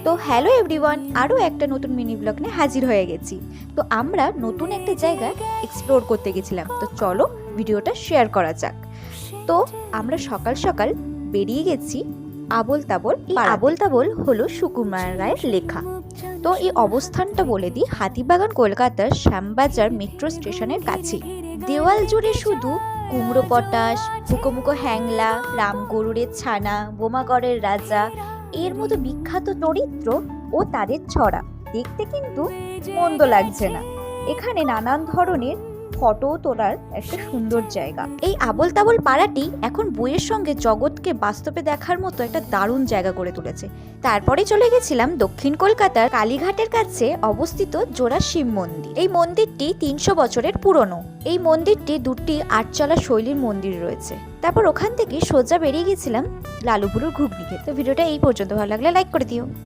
তো hello everyone, আরও একটা নতুন মিনি ব্লগ নিয়ে হাজির হয়ে গেছি। তো আমরা নতুন একটা জায়গা এক্সপ্লোর করতে গেছিলাম, তো চলো ভিডিওটা শেয়ার করা যাক। তো আমরা সকাল সকাল বেরিয়ে গেছি আবোল তাবোল। এই আবোল তাবোল হলো সুকুমার রায়ের লেখা। তো এই অবস্থানটা বলে দিই, হাতিবাগান কলকাতার শ্যামবাজার মেট্রো স্টেশনের কাছে। দেওয়াল জুড়ে শুধু কুমড়ো পটাশ, মুখো মুখো হ্যাংলা, রাম গরুরের ছানা, বোমাগড়ের রাজা এর মতো বিখ্যাত চরিত্র ও তাদের ছড়া। দেখতে কিন্তু মন্দ লাগছে না। এখানে নানান ধরনের ফটো তোলার একটা সুন্দর জায়গা। এই আবোল তাবোল পাড়াটি এখন বইয়ের সঙ্গে জগৎকে বাস্তবে দেখার মতো একটা দারুণ জায়গা করে তুলেছে। তারপরে চলে গেছিলাম দক্ষিণ কলকাতার কালীঘাটের কাছে অবস্থিত জোড়া শিব মন্দির। এই মন্দিরটি 300 বছরের পুরনো। এই মন্দিরটি দুটি আটচালা শৈলীর মন্দির রয়েছে। তারপর ওখান থেকে সোজা বেরিয়ে গেছিলাম লালুপুরের ঘুগনি খেতে। তো ভিডিওটা এই পর্যন্ত ভালো লাগলে লাইক করে দিও।